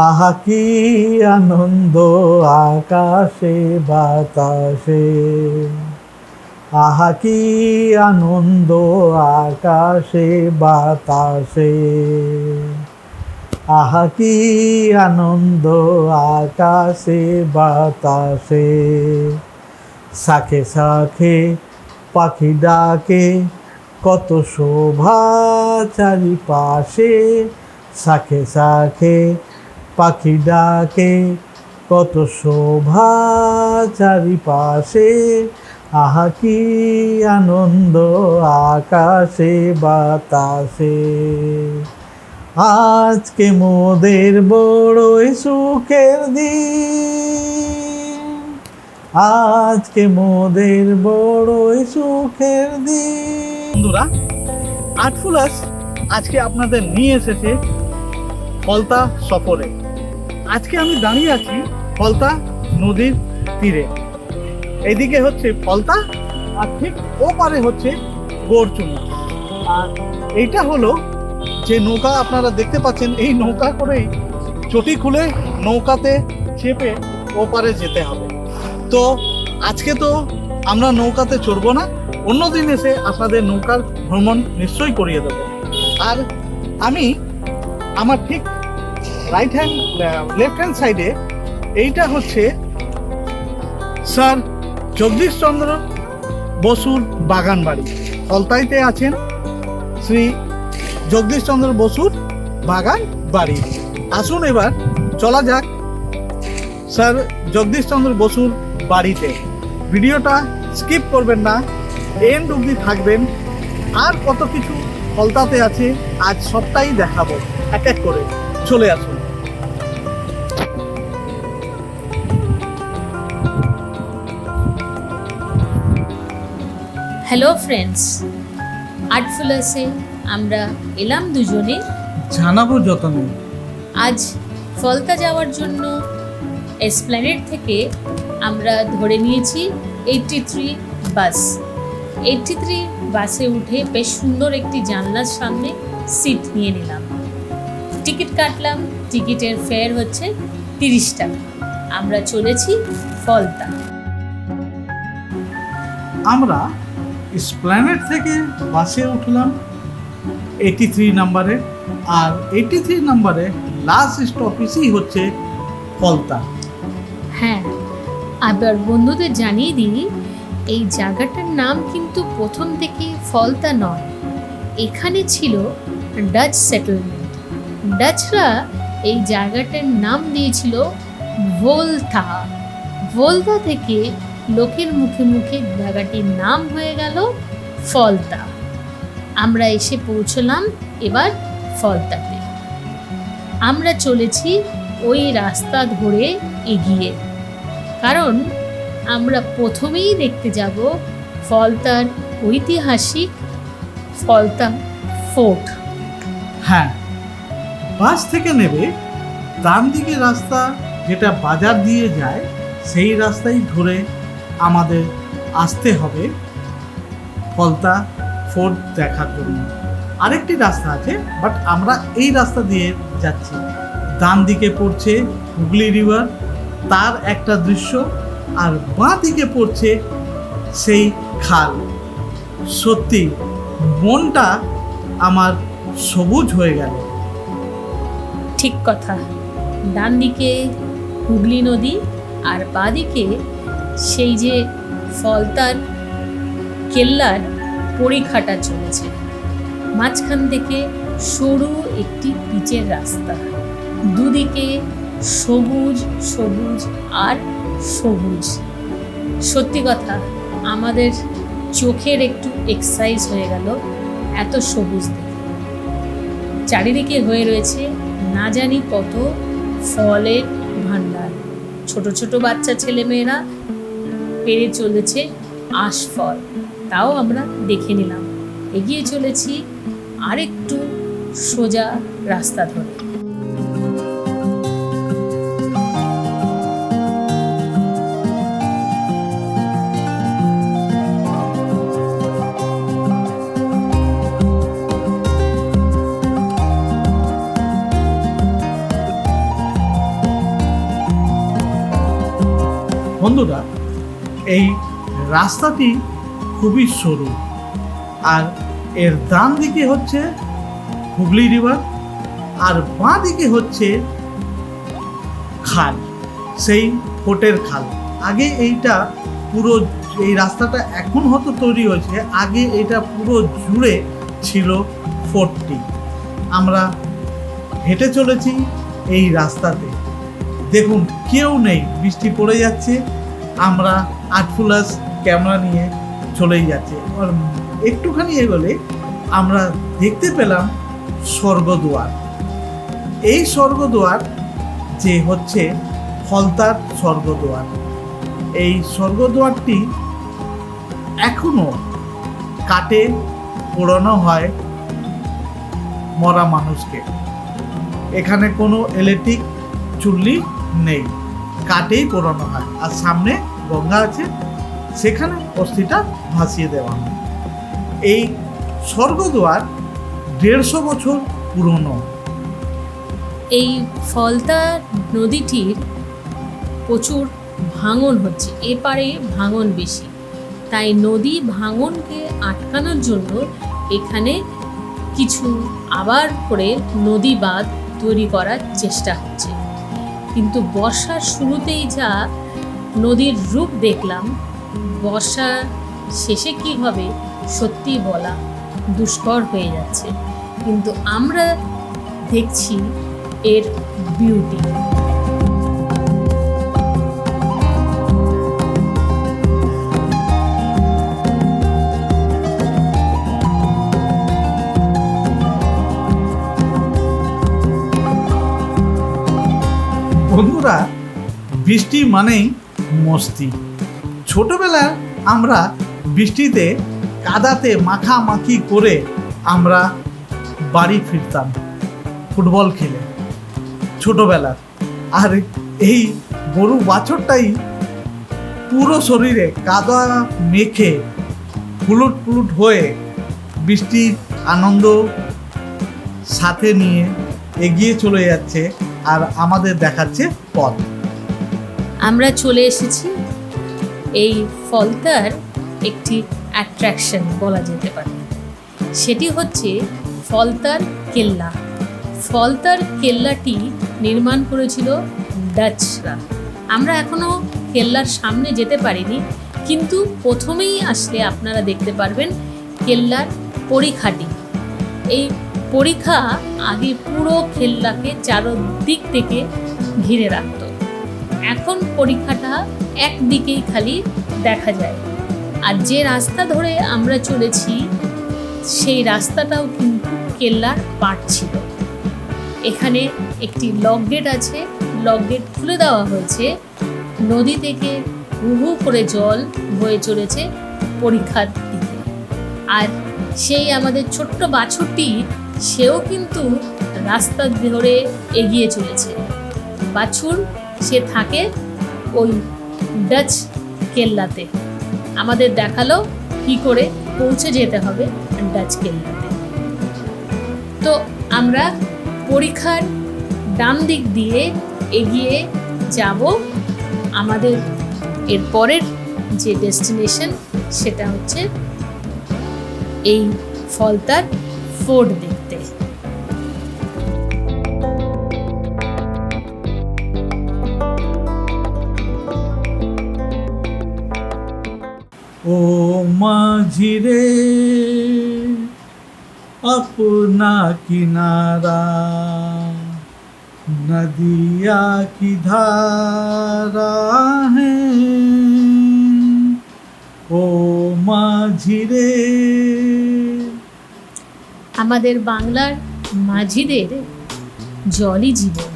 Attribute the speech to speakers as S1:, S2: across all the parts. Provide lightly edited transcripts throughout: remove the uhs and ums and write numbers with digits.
S1: আহা কি আনন্দ আকাশে বাতাসে, আহা কি আনন্দ আকাশে বাতাসে, আহা কি আনন্দ আকাশে বাতাসে। শাখে শাখে পাখি ডাকে, কত শোভা চারিপাশে। শাখে শাখে পাখি ডাকে, কত শোভা চারিপাশে। আহা কি আনন্দ আকাশে বাতাসে। আজকে মোদের বড়ই সুখের দিন, আজকে মোদের বড়ই সুখের দিন। বন্ধুরা, আর্টফুলাস আজকে আপনাদের নিয়ে এসেছে ফলতা সফরে। আজকে আমি দাঁড়িয়ে আছি ফলতা নদীর তীরে। এইদিকে হচ্ছে ফলতা আর ঠিক ওপারে হচ্ছে গড়চুনা। আর এইটা হলো যে নৌকা আপনারা দেখতে পাচ্ছেন, এই নৌকা করেই চটি খুলে নৌকাতে চেপে ওপারে যেতে হবে। তো আজকে তো আমরা নৌকাতে চড়বো না, অন্যদিন এসে আপনাদের নৌকার ভ্রমণ নিশ্চয়ই করিয়ে দেবো। আর আমি আমার ঠিক লেফট হ্যান্ড সাইডে এইটা হচ্ছে স্যার জগদীশচন্দ্র বসুর বাগান বাড়ি। ফলতাইতে আছেন শ্রী জগদীশচন্দ্র বসুর বাগান বাড়ি। আসুন এবার চলা যাক স্যার জগদীশচন্দ্র বসুর বাড়িতে। ভিডিওটা স্কিপ করবেন না, এন্ড অবধি থাকবেন। আর কত কিছু ফলতাতে আছে আজ সবটাই দেখাবো এক এক করে। চলে আসুন।
S2: হ্যালো ফ্রেন্ডস, আর্টফুলাসে আমরা এলাম দুজনে,
S1: জানাবো যতনে।
S2: আজ ফলতা যাওয়ার জন্য এসপ্ল্যানেড থেকে আমরা ধরে নিয়েছি 83 বাস। 83 বাসে উঠে বেশ সুন্দর একটি জানলার সামনে সিট নিয়ে নিলাম। টিকিট কাটলাম, টিকিটের ফেয়ার হচ্ছে 30 টাকা। আমরা চলেছি ফলতা।
S1: আমরা এসপ্ল্যানেড থেকে বাসে উঠলাম 83 নাম্বারে। আর 83 নাম্বারে লাস্ট স্টপেজই হচ্ছে ফলতা।
S2: হ্যাঁ, আবার বন্ধুদের জানিয়ে দিই, এই জায়গাটার নাম কিন্তু প্রথম থেকে ফলতা নয়, এখানে ছিল ডাচ সেটেলমেন্ট। ডাচরা এই জায়গাটার নাম দিয়েছিল ভোলতা। ভোলতা থেকে লোকের মুখে মুখে জায়গাটির নাম হয়ে গেল ফলতা। আমরা এসে পৌঁছলাম এবার ফলতাতে। আমরা চলেছি ওই রাস্তা ধরে এগিয়ে, কারণ আমরা প্রথমেই দেখতে যাব ফলতার ঐতিহাসিক ফলতা ফোর্ট।
S1: হ্যাঁ, বাস থেকে নেবে ডান দিকে রাস্তা যেটা বাজার দিয়ে যায়, সেই রাস্তায় ধরে আমাদের আসতে হবে ফলতা ফোর্ট দেখার জন্য। আরেকটি রাস্তা আছে, বাট আমরা এই রাস্তা দিয়ে যাচ্ছি। ডান দিকে পড়ছে হুগলি রিভার, তার একটা দৃশ্য, আর বাঁ দিকে পড়ছে সেই খাল। সত্যি মনটা আমার সবুজ হয়ে গেল।
S2: ঠিক কথা, ডান দিকে হুগলি নদী আর বাঁ দিকে সেই যে ফলতার কেল্লার পরিখাটা চলেছে। মাঝখান থেকে সরু একটি পিচের রাস্তা, দুদিকে সবুজ সবুজ আর সবুজ। সত্যি কথা, আমাদের চোখের একটু এক্সারসাইজ হয়ে গেল এত সবুজ দেখে। চারিদিকে হয়ে রয়েছে না জানি কত ফলের ভান্ডার। ছোট ছোট বাচ্চা ছেলেমেয়েরা পেরে চলেছে আশফল, তাও আমরা দেখে নিলাম। এগিয়ে চলেছি আরেকটু সোজা রাস্তা ধরে।
S1: বন্ধুরা, এই রাস্তাটি খুবই সরু, আর এর ডান দিকে হচ্ছে হুগলি রিভার, আর বাঁ দিকে হচ্ছে খাল, সেই ফোর্টের খাল। আগে এইটা পুরো, এই রাস্তাটা এখন হয়তো তৈরি হয়েছে, আগে এটা পুরো জুড়ে ছিল ফোর্টটি। আমরা হেঁটে চলেছি এই রাস্তাতে, দেখুন কেউ নেই, বৃষ্টি পড়ে যাচ্ছে, আমরা 8 ক্যামেরা নিয়ে চলেই যাচ্ছে। আর একটুখানি এগোলে আমরা দেখতে পেলাম স্বর্গদুয়ার। এই স্বর্গদুয়ার যে হচ্ছে ফলতার স্বর্গদুয়ার। এই স্বর্গদুয়ারটি এখনো কাটে পোড়ানো হয় মরা মানুষকে। এখানে কোনো ইলেকট্রিক চুল্লি নেই, কাঠেই পোড়ানো হয়। আর সামনে গঙ্গা আছে, সেখানে অস্থিটা ভাসিয়ে দেওয়া হয়। এই স্বর্গদুয়ার 150 বছর পুরনো।
S2: এই ফলতা নদীটির প্রচুর ভাঙন হচ্ছে, এপারে ভাঙন বেশি, তাই নদী ভাঙনকে আটকানোর জন্য এখানে কিছু আবার করে নদী বাঁধ তৈরি করার চেষ্টা হচ্ছে। কিন্তু বর্ষার শুরুতেই যা নদীর রূপ দেখলাম, বর্ষা শেষে কী হবে সত্যি বলা দুষ্কর হয়ে যাচ্ছে। কিন্তু আমরা দেখছি এর বিউটি।
S1: বন্ধুরা, বৃষ্টি মানেই মস্তি। ছোটবেলায় আমরা বৃষ্টিতে কাদাতে মাখামাখি করে আমরা বাড়ি ফিরতাম ফুটবল খেলে ছোটবেলার। আর এই গরু বাছরটাই পুরো শরীরে কাদা মেখে ফুলুট ফুলুট হয়ে বৃষ্টির আনন্দ সাথে নিয়ে এগিয়ে চলে যাচ্ছে, আর আমাদের দেখাচ্ছে পথ।
S2: আমরা চলে এসেছি এই ফলতার একটি অ্যাট্রাকশন বলা যেতে পারে, সেটি হচ্ছে ফলতার কেল্লা। ফলতার কেল্লাটি নির্মাণ করেছিল ডাচরা। আমরা এখনও কেল্লার সামনে যেতে পারিনি, কিন্তু প্রথমেই আসলে আপনারা দেখতে পারবেন কেল্লার পরিখাটি। এই পরিখা আগে পুরো কেল্লাকে চারদিক থেকে ঘিরে রাখত। এখন পরিখাটা একদিকেই খালি দেখা যায়। আর যে রাস্তা ধরে আমরা চলেছি সেই রাস্তাটাও কিন্তু কেল্লার পার্ট ছিল। এখানে একটি লক গেট আছে, লক গেট খুলে দেওয়া হয়েছে। নদী থেকে হু হু করে জল বয়ে চলেছে পরিখার দিকে। আর সেই আমাদের ছোট্ট বাছুরটি, সেও কিন্তু রাস্তা ধরে এগিয়ে চলেছে। বাছুর সে থাকে ওই ডাচ কেল্লাতে। আমাদের দেখালো কি করে পৌঁছে যেতে হবে ডাচ কেল্লাতে। তো আমরা পরিখার ডান দিক দিয়ে এগিয়ে যাব আমাদের এর পরের যে ডেস্টিনেশন, সেটা হচ্ছে এই ফলতার ফোর্ট দেখতে।
S1: ও মাঝি রে अपना किनारा, नदिया की धारा है, ও মাঝি রে।
S2: আমাদের বাংলার মাঝিদের জলই জীবন।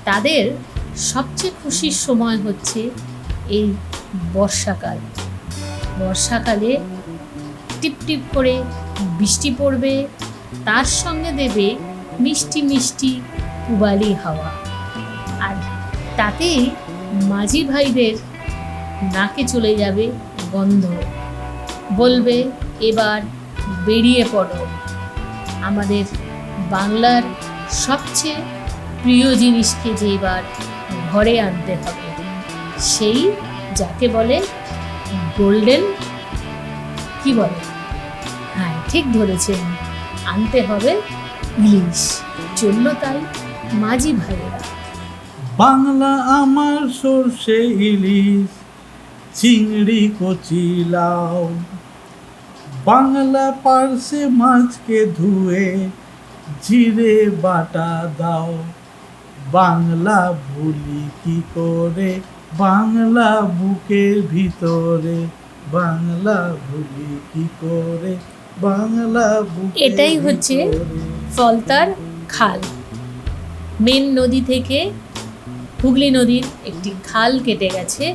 S2: তাদের সবচেয়ে খুশির সময় হচ্ছে এই বর্ষাকাল। বর্ষাকালে টিপ টিপ করে বৃষ্টি পড়বে, তার সঙ্গে দেবে মিষ্টি মিষ্টি পূবালি হাওয়া। আর তাতেই মাঝি ভাইদের নাকে চলে যাবে গন্ধ, বলবে এবার বেরিয়ে পড়ো। আমাদের বাংলার সবচেয়ে প্রিয় জিনিসকে যে এবার ঘরে আনতে হবে, সেই যাকে বলে গোল্ডেন, কি বলে, হ্যাঁ ঠিক ধরেছেন, আনতে হবে ইলিশ। চললো তাই মাঝি ভাইয়েরা।
S1: বাংলা আমার সর্ষে ইলিশ, চিংড়ি কচি লাউ, বাংলা পার্শে মাছকে ধুয়ে জিরে বাটা দাও। বাংলা ভুলি কি করে বাংলা বুকের ভিতরে, বাংলা ভুলি কি করে বাংলা বুকের
S2: এটাই হচ্ছে
S1: ভিতরে।
S2: ফলতার খাল। মেন নদী থেকে হুগলি নদীর একটি খাল কেটে গেছে,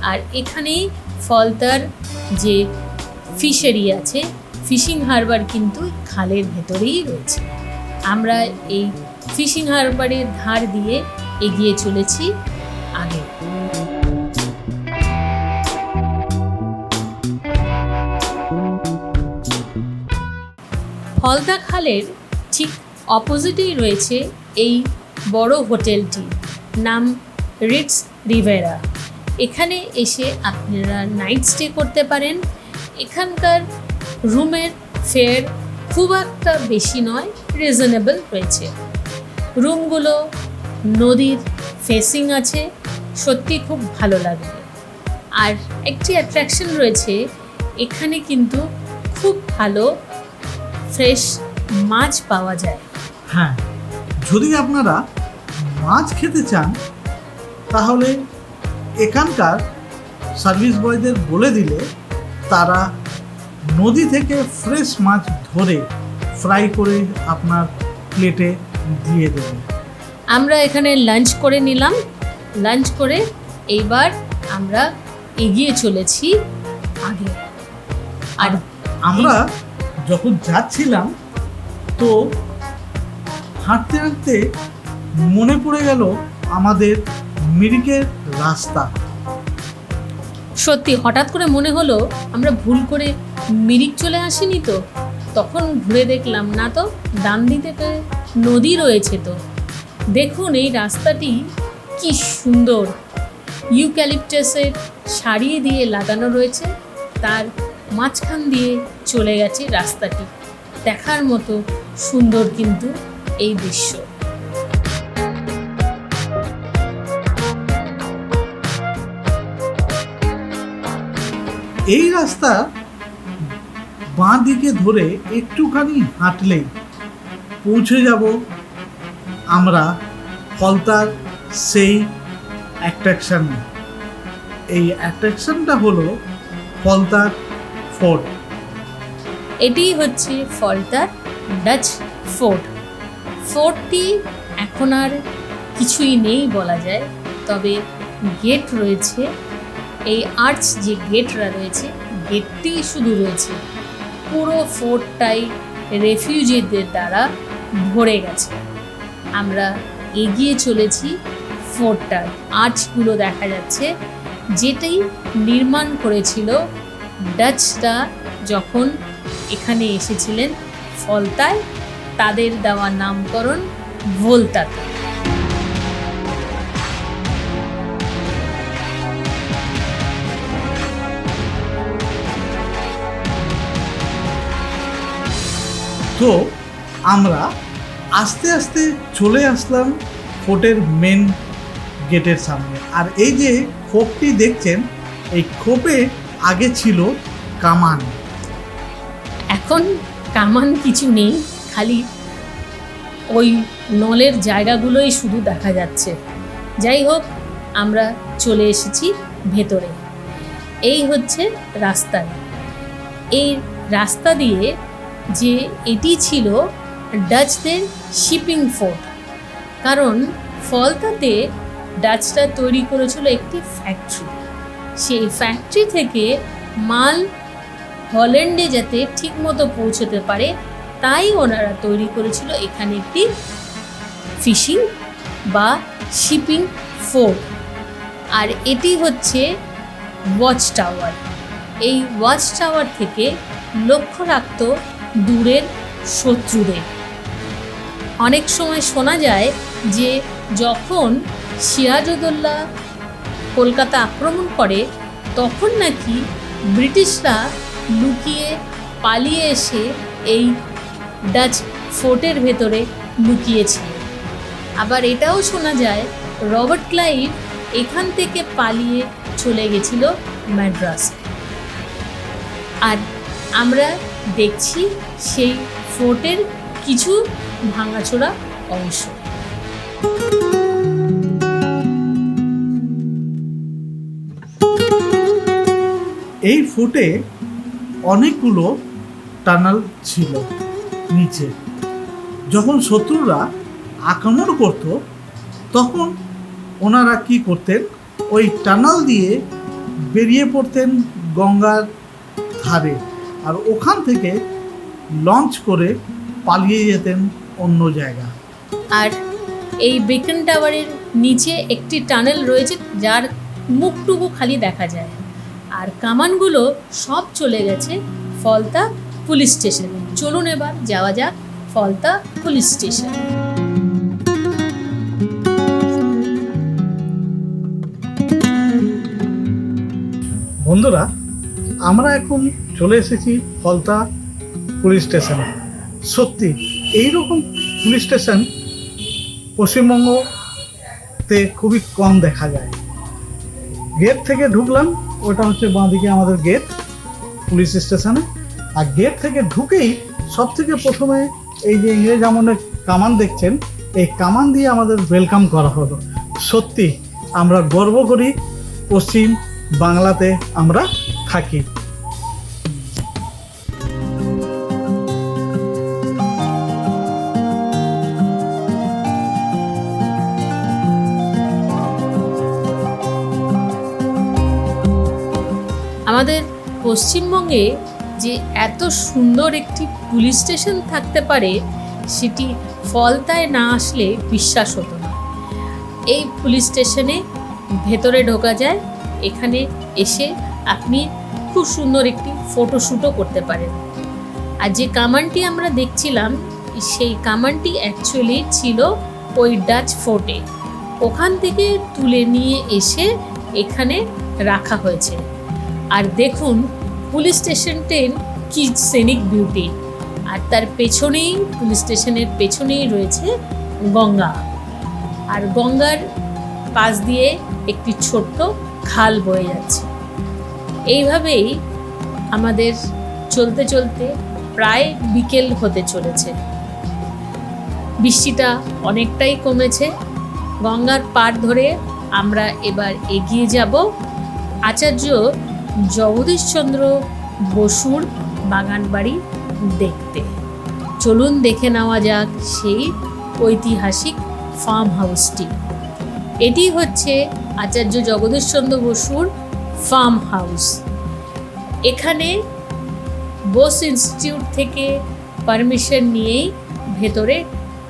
S2: আর এখানেই ফলতার যে ফিশারি আছে, ফিশিং হারবার কিন্তু খালের ভেতরেই রয়েছে। আমরা এই ফিশিং হারবারের ধার দিয়ে এগিয়ে চলেছি আগে। ফলতা খালের ঠিক অপোজিটেই রয়েছে এই বড় হোটেলটি, নাম রিটস রিভেরা। এখানে এসে আপনারা নাইট স্টে করতে পারেন। এখানকার রুমের ফেয়ার খুব একটা বেশি নয়, রিজনেবল রয়েছে। রুমগুলো নদীর ফেসিং আছে, সত্যি খুব ভালো লাগবে। আর একটি অ্যাট্রাকশন রয়েছে, এখানে কিন্তু খুব ভালো ফ্রেশ মাছ পাওয়া যায়।
S1: হ্যাঁ, যদি আপনারা মাছ খেতে চান তাহলে এখানকার সার্ভিস বয়দের বলে দিলে তারা নদী থেকে ফ্রেশ মাছ ধরে ফ্রাই করে আপনার প্লেটে দিয়ে দেবে।
S2: আমরা এখানে লাঞ্চ করে নিলাম। লাঞ্চ করে এইবার আমরা এগিয়ে চলেছি আগে। আর
S1: আমরা যখন যাচ্ছিলাম তো হাঁটতে হাঁটতে মনে পড়ে গেল আমাদের মিরিকের রাস্তা।
S2: সত্যি হঠাৎ করে মনে হলো আমরা ভুল করে মিরিক চলে আসিনি তো। তখন ঘুরে দেখলাম, না তো, ডান দিকে নদী রয়েছে। তো দেখুন এই রাস্তাটি কি সুন্দর, ইউক্যালিপটাসের সারিয়ে দিয়ে লাগানো রয়েছে, তার মাঝখান দিয়ে চলে গেছে রাস্তাটি। দেখার মতো সুন্দর কিন্তু এই দৃশ্য।
S1: এই রাস্তা বাঁ দিকে ধরে একটুখানি হাঁটলেই পৌঁছে যাব আমরা ফলতার সেই অ্যাট্রাকশানে। এই অ্যাট্রাকশানটা হলো ফলতার ফোর্ট।
S2: এটি হচ্ছে ফলতার ডাচ ফোর্ট। ফোর্টটি এখন আর কিছুই নেই বলা যায়, তবে গেট রয়েছে। এই আর্চ যে গেটরা রয়েছে, গেটটি শুধু রয়েছে। পুরো ফোর্টটাই রেফিউজিদের দ্বারা ভরে গেছে। আমরা এগিয়ে চলেছি ফোর্টটার। আর্চগুলো দেখা যাচ্ছে, যেটাই নির্মাণ করেছিল ডাচরা যখন এখানে এসেছিলেন ফলতায়, তাদের দেওয়া নামকরণ ভোলতাতে।
S1: তো আমরা আস্তে আস্তে চলে আসলাম ফোর্টের মেন গেটের সামনে। আর এই যে খোপটি দেখছেন, এই খোপে আগে ছিল কামান।
S2: এখন কামান কিছু নেই, খালি ওই নলের জায়গাগুলোই শুধু দেখা যাচ্ছে। যাই হোক, আমরা চলে এসেছি ভেতরে। এই হচ্ছে রাস্তা। এই রাস্তা দিয়ে যে এটি ছিল ডাচদের শিপিং ফোর্ট, কারণ ফলতাতে ডাচরা তৈরি করেছিল একটি ফ্যাক্টরি। সেই ফ্যাক্টরি থেকে মাল হল্যান্ডে যাতে ঠিকমতো পৌঁছতে পারে, তাই ওনারা তৈরি করেছিল এখানে একটি ফিশিং বা শিপিং ফোর্ট। আর এটি হচ্ছে ওয়াচ টাওয়ার। এই ওয়াচ টাওয়ার থেকে লক্ষ্য রাখত দূরের শত্রুদের। অনেক সময় শোনা যায় যে যখন সিরাজউদ্দৌলা কলকাতা আক্রমণ করে তখন নাকি ব্রিটিশরা লুকিয়ে পালিয়ে এসে এই ডাচ ফোর্টের ভেতরে লুকিয়েছিল। আবার এটাও শোনা যায় রবার্ট ক্লাইভ এখান থেকে পালিয়ে চলে গেছিল ম্যাড্রাসে। আর আমরা দেখছি সেই ফোর্টের কিছু ভাঙাচোরা অংশ।
S1: এই ফোর্টে অনেকগুলো টানেল ছিল নিচে। যখন শত্রুরা আক্রমণ করত তখন ওনারা কি করতেন, ওই টানেল দিয়ে বেরিয়ে পড়তেন গঙ্গার ধারে, আর ওখান থেকে লঞ্চ করে পালিয়ে যেতেন অন্য জায়গা।
S2: আর এই বেকন টাওয়ারের নিচে একটি টানেল রয়েছে যার মুখটুকু খালি দেখা যায়। আর কামানগুলো সব চলে গেছে ফলতা পুলিশ স্টেশনে। চলুন এবার যাওয়া যাক ফলতা পুলিশ স্টেশন।
S1: বন্ধুরা, আমরা এখন চলে এসেছি ফলতা পুলিশ স্টেশনে। সত্যি এইরকম পুলিশ স্টেশন পশ্চিমবঙ্গতে খুবই কম দেখা যায়। গেট থেকে ঢুকলাম, ওটা হচ্ছে বাঁদিকে আমাদের গেট পুলিশ স্টেশনে। আর গেট থেকে ঢুকেই সব থেকে প্রথমে এই যে ইংরেজ আমলের কামান দেখছেন, এই কামান দিয়ে আমাদের ওয়েলকাম করা হলো। সত্যি আমরা গর্ব করি পশ্চিম বাংলাতে আমরা থাকি।
S2: আমাদের পশ্চিমবঙ্গে যে এত সুন্দর একটি পুলিশ স্টেশন থাকতে পারে সেটি ফলতায় না আসলে বিশ্বাস হতো না। এই পুলিশ স্টেশনে ভেতরে ঢোকা যায়, এখানে এসে আপনি খুব সুন্দর একটি ফটোশ্যুটও করতে পারেন। আর যে কামানটি আমরা দেখছিলাম সেই কামানটি অ্যাকচুয়ালি ছিল ওই ডাচ ফোর্টে, ওখান থেকে তুলে নিয়ে এসে এখানে রাখা হয়েছে। আর দেখুন পুলিশ স্টেশনটির কি সিনিক বিউটি। আর তার পেছনেই, পুলিশ স্টেশনের পেছনেই রয়েছে গঙ্গা। আর গঙ্গার পাশ দিয়ে একটি ছোট্ট খাল বয়ে যাচ্ছে। এইভাবেই আমাদের চলতে চলতে প্রায় বিকেল হতে চলেছে। বৃষ্টিটা অনেকটাই কমেছে। গঙ্গার পাড় ধরে আমরা এবার এগিয়ে যাব আচার্য জগদীশচন্দ্র বসুর বাগান বাড়ি দেখতে। চলুন দেখে নেওয়া যাক সেই ঐতিহাসিক ফার্ম হাউসটি। এটি হচ্ছে আচার্য জগদীশচন্দ্র বসুর ফার্ম হাউস। এখানে বোস ইনস্টিটিউট থেকে পারমিশন নিয়েই ভেতরে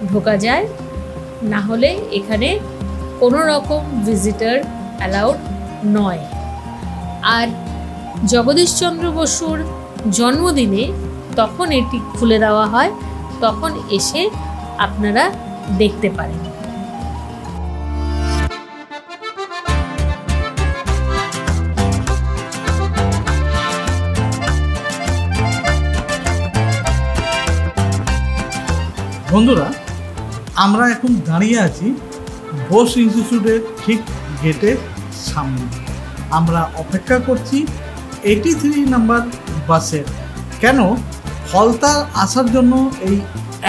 S2: ঢোকা যায়, না হলে এখানে কোনো রকম ভিজিটার অ্যালাউড নয়। আর জগদীশচন্দ্র বসুর জন্মদিনে তখন এটি খুলে দেওয়া হয়, তখন এসে আপনারা দেখতে পারেন।
S1: বন্ধুরা, আমরা এখন দাঁড়িয়ে আছি বোস ইনস্টিটিউটের ঠিক গেটের সামনে। আমরা অপেক্ষা করছি 83 নাম্বার বাসের। কেন, ফলতা আসার জন্য এই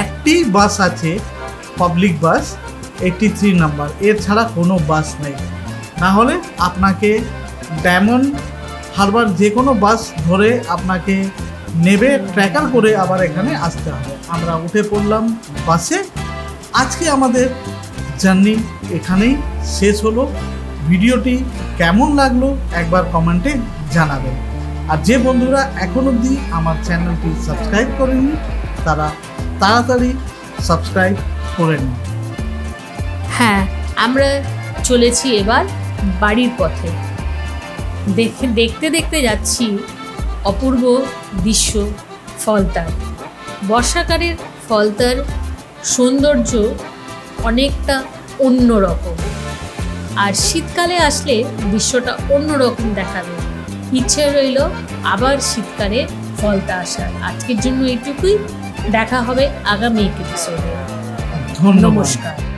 S1: একটি বাস আছে, পাবলিক বাস 83 নাম্বার, এর ছাড়া কোনো বাস নেই। না হলে আপনাকে ডায়মন্ড হারবার যে কোনো বাস ধরে আপনাকে নেবে, ট্র্যাকার করে আবার এখানে আসতে হবে। আমরা উঠে পড়লাম বাসে। আজকে আমাদের জার্নি এখানেই শেষ হলো। ভিডিওটি কেমন লাগলো একবার কমেন্টে জানাবেন। আর যে বন্ধুরা এখন অবধি আমার চ্যানেলটি সাবস্ক্রাইব করেননি তারা তাড়াতাড়ি সাবস্ক্রাইব করে নিন।
S2: হ্যাঁ, আমরা চলেছি এবার বাড়ির পথে। দেখতে দেখতে যাচ্ছি অপূর্ব দৃশ্য ফলতার। বর্ষাকালের ফলতার সৌন্দর্য অনেকটা অন্যরকম। আর শীতকালে আসলে দৃশ্যটা অন্যরকম দেখাবে। ইচ্ছে রইল আবার শীতকালে ফলতা আসার। আজকের জন্য এইটুকুই, দেখা হবে আগামী এপিসোডে।
S1: ধন্যবাদ।
S2: নমস্কার।